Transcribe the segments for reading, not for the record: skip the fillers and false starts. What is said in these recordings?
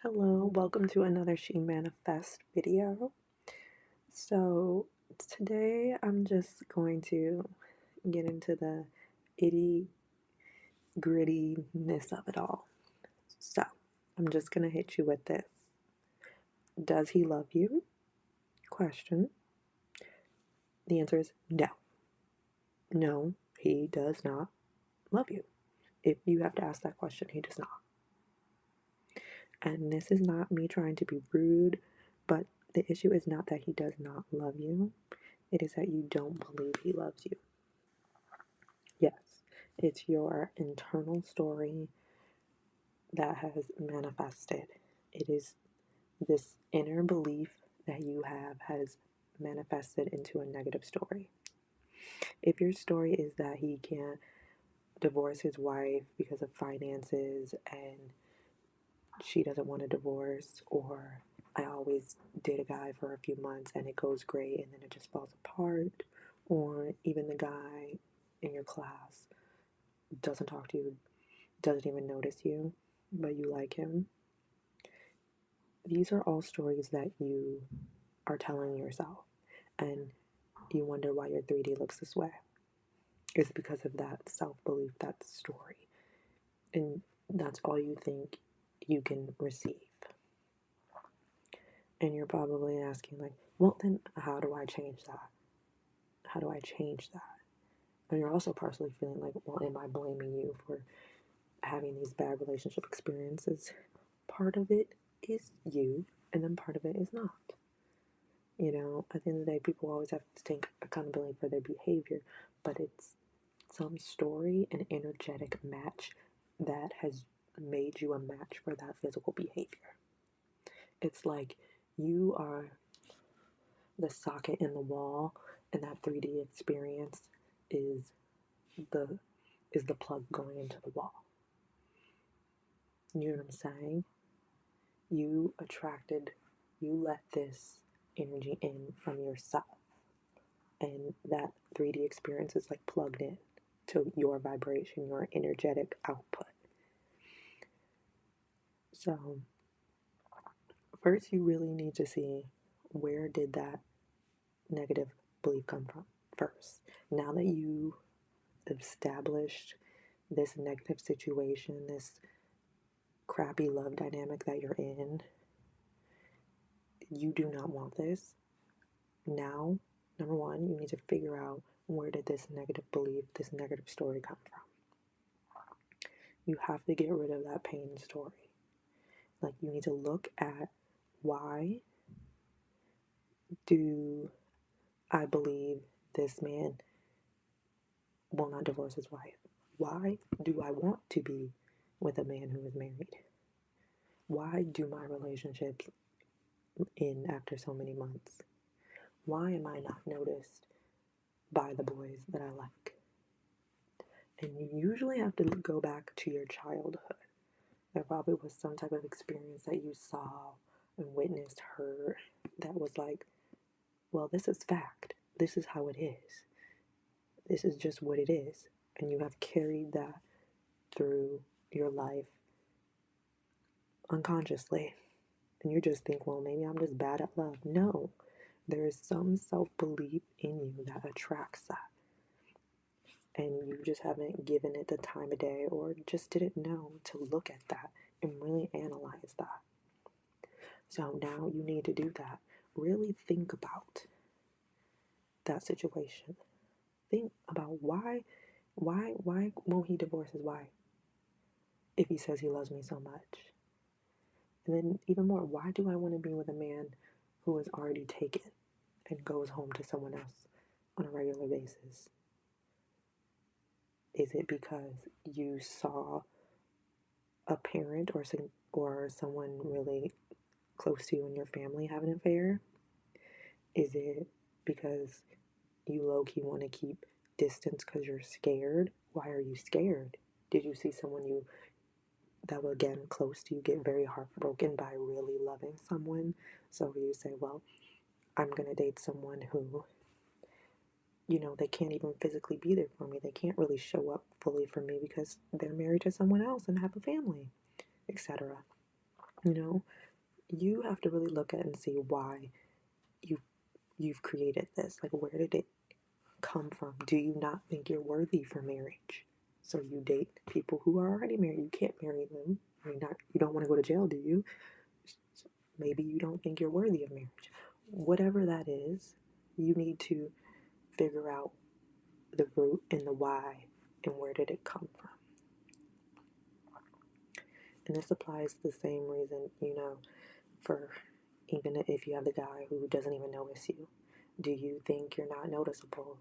Hello, welcome to another She Manifest video. So today I'm just going to get into the itty grittiness of it all. So I'm just gonna hit you with this. Does he love you? Question. The answer is no. No, he does not love you. If you have to ask that question, he does not. And this is not me trying to be rude, but the issue is not that he does not love you. It is that you don't believe he loves you. Yes, it's your internal story that has manifested. It is this inner belief that you have has manifested into a negative story. If your story is that he can't divorce his wife because of finances and she doesn't want a divorce, or I always date a guy for a few months and it goes great and then it just falls apart, or even the guy in your class doesn't talk to you, doesn't even notice you, but you like him. These are all stories that you are telling yourself, and you wonder why your 3D looks this way. It's because of that self belief, that story, and that's all you think you can receive. And you're probably asking, like, well, then how do I change that? How do I change that? And you're also partially feeling like, well, am I blaming you for having these bad relationship experiences? Part of it is you, and then part of it is not. You know, at the end of the day, people always have to take accountability for their behavior, but it's some story and energetic match that has made you a match for that physical behavior. It's like you are the socket in the wall, and that 3D experience is the plug going into the wall. You know what I'm saying? You let this energy in from yourself, and that 3D experience is like plugged in to your vibration, your energetic output. So first you really need to see, where did that negative belief come from first. Now that you established this negative situation, this crappy love dynamic that you're in, you do not want this. Now, number one, you need to figure out, where did this negative belief, this negative story come from. You have to get rid of that pain story. Like, you need to look at, why do I believe this man will not divorce his wife? Why do I want to be with a man who is married? Why do my relationships end after so many months? Why am I not noticed by the boys that I like? And you usually have to go back to your childhood. There probably was some type of experience that you saw and witnessed, heard, that was like, well, this is fact. This is how it is. This is just what it is. And you have carried that through your life unconsciously. And you just think, well, maybe I'm just bad at love. No, there is some self-belief in you that attracts that. And you just haven't given it the time of day, or just didn't know to look at that and really analyze that. So now you need to do that. Really think about that situation. Think about, why won't he divorce his wife if he says he loves me so much? And then even more, why do I want to be with a man who is already taken and goes home to someone else on a regular basis? Is it because you saw a parent or someone really close to you in your family have an affair? Is it because you low-key want to keep distance because you're scared? Why are you scared? Did you see someone that was, again, close to you, get very heartbroken by really loving someone? So you say, well, I'm going to date someone who, they can't even physically be there for me. They can't really show up fully for me because they're married to someone else and have a family, etc. You know, you have to really look at and see why you you've created this. Like, where did it come from? Do you not think you're worthy for marriage? So you date people who are already married. You can't marry them. I mean, not you don't want to go to jail, do you? Maybe you don't think you're worthy of marriage. Whatever that is, you need to figure out the root and the why and where did it come from. And this applies the same reason, for even if you have the guy who doesn't even notice you. Do you think you're not noticeable?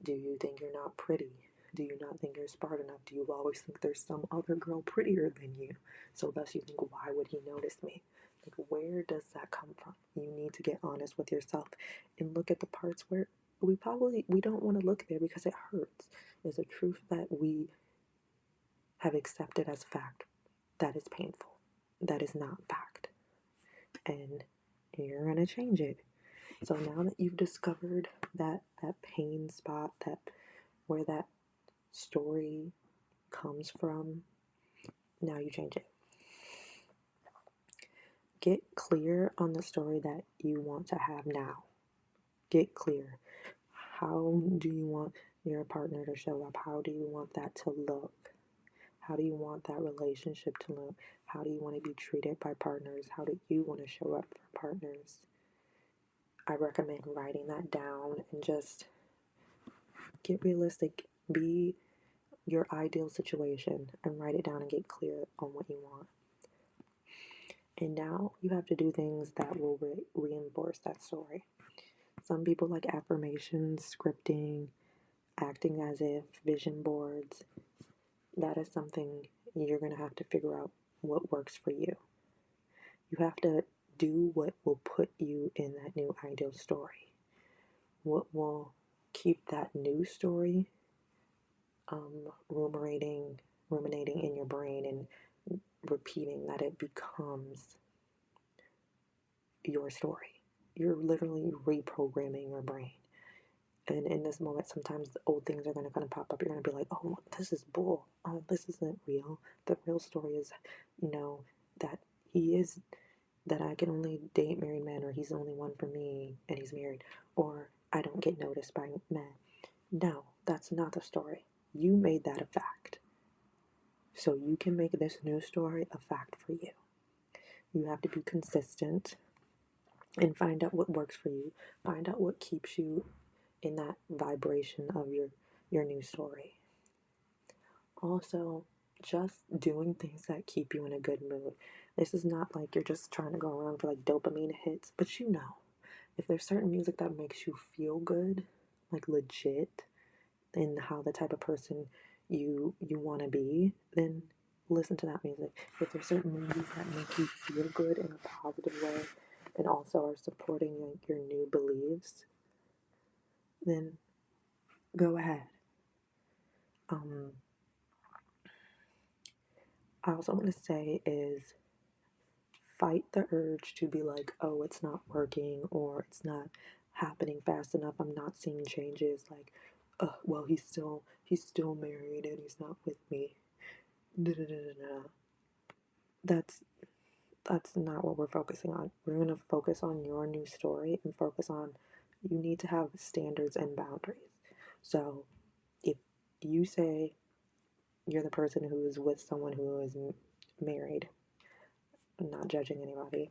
Do you think you're not pretty? Do you not think you're smart enough? Do you always think there's some other girl prettier than you? So thus you think, why would he notice me? Like, where does that come from? You need to get honest with yourself and look at the parts where we don't want to look there because it hurts. It's a truth that we have accepted as fact. That is painful. That is not fact. And you're gonna change it. So now that you've discovered that pain spot, that where that story comes from, now you change it. Get clear on the story that you want to have now. Get clear. How do you want your partner to show up? How do you want that to look? How do you want that relationship to look? How do you want to be treated by partners? How do you want to show up for partners? I recommend writing that down and just get realistic. Be your ideal situation and write it down and get clear on what you want. And now you have to do things that will reinforce that story. Some people like affirmations, scripting, acting as if, vision boards. That is something you're going to have to figure out what works for you. You have to do what will put you in that new ideal story. What will keep that new story ruminating in your brain and repeating that it becomes your story. You're literally reprogramming your brain. And in this moment, sometimes the old things are going to kind of pop up. You're going to be like, oh, this is bull. Oh, this isn't real. The real story is, that that I can only date married men, or he's the only one for me and he's married, or I don't get noticed by men. No, that's not the story. You made that a fact. So you can make this new story a fact for you. You have to be consistent and find out what works for you. Find out what keeps you in that vibration of your new story. Also, just doing things that keep you in a good mood. This is not like you're just trying to go around for like dopamine hits, but if there's certain music that makes you feel good, like legit, and how the type of person you want to be, then listen to that music. If there's certain movies that make you feel good in a positive way and also are supporting your new beliefs, then go ahead. I also want to say is fight the urge to be like, oh, it's not working or it's not happening fast enough. I'm not seeing changes. Like, well, he's still married and he's not with me. That's not what we're focusing on. We're going to focus on your new story and focus on you need to have standards and boundaries. So if you say you're the person who is with someone who is married, I'm not judging anybody,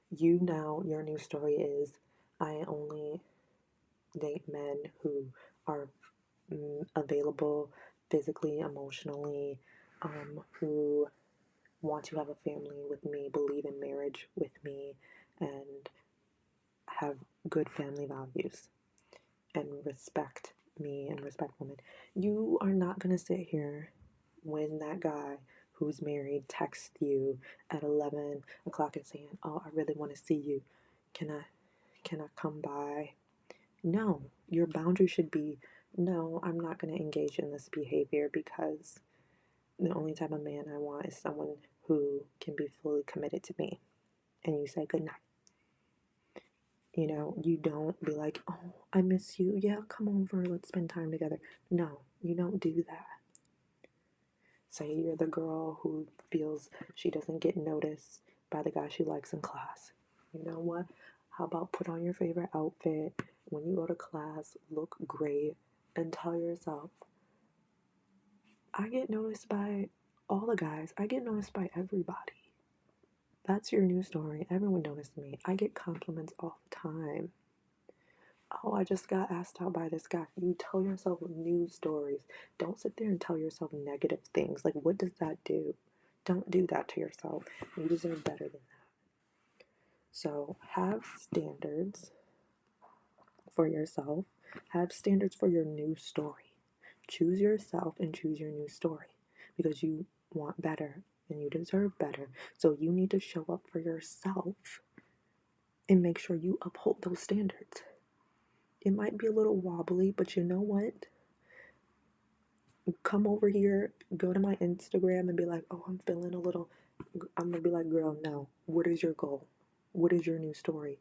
your new story is, I only date men who are available physically, emotionally, who want to have a family with me, believe in marriage with me, and have good family values and respect me and respect women. You are not going to sit here when that guy who's married texts you at 11 o'clock and saying, oh, I really want to see you. Can I come by? No, your boundary should be, no, I'm not going to engage in this behavior because the only type of man I want is someone who can be fully committed to me. And you say goodnight. You don't be like, oh, I miss you. Yeah, come over. Let's spend time together. No, you don't do that. Say you're the girl who feels she doesn't get noticed by the guy she likes in class. You know what? How about put on your favorite outfit when you go to class, look great, and tell yourself, I get noticed by all the guys. I get noticed by everybody. That's your new story. Everyone noticed me. I get compliments all the time. Oh, I just got asked out by this guy. You tell yourself new stories. Don't sit there and tell yourself negative things. Like, what does that do? Don't do that to yourself. You deserve better than that. So, have standards for yourself, have standards for your new story. Choose yourself and choose your new story because you want better and you deserve better. So, you need to show up for yourself and make sure you uphold those standards. It might be a little wobbly, but you know what? Come over here, go to my Instagram and be like, oh, I'm feeling a little. I'm gonna be like, girl, no. What is your goal? What is your new story?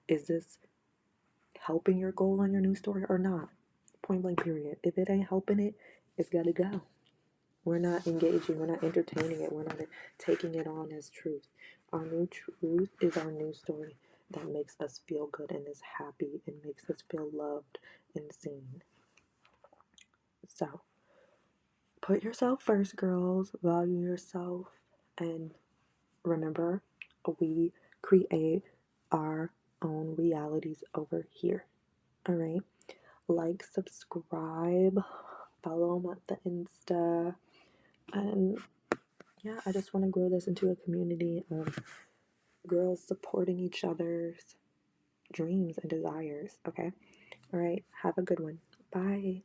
Is this helping your goal on your new story or not? Point blank, period. If it ain't helping it, it's gotta go. We're not engaging, we're not entertaining it, we're not taking it on as truth. Our new truth is our new story that makes us feel good and is happy and makes us feel loved and seen. So, put yourself first, girls. Value yourself. And remember, we create our own realities over here. All right? Like, subscribe, follow them at the Insta. And yeah, I just want to grow this into a community of girls supporting each other's dreams and desires. Okay? All right. Have a good one. Bye.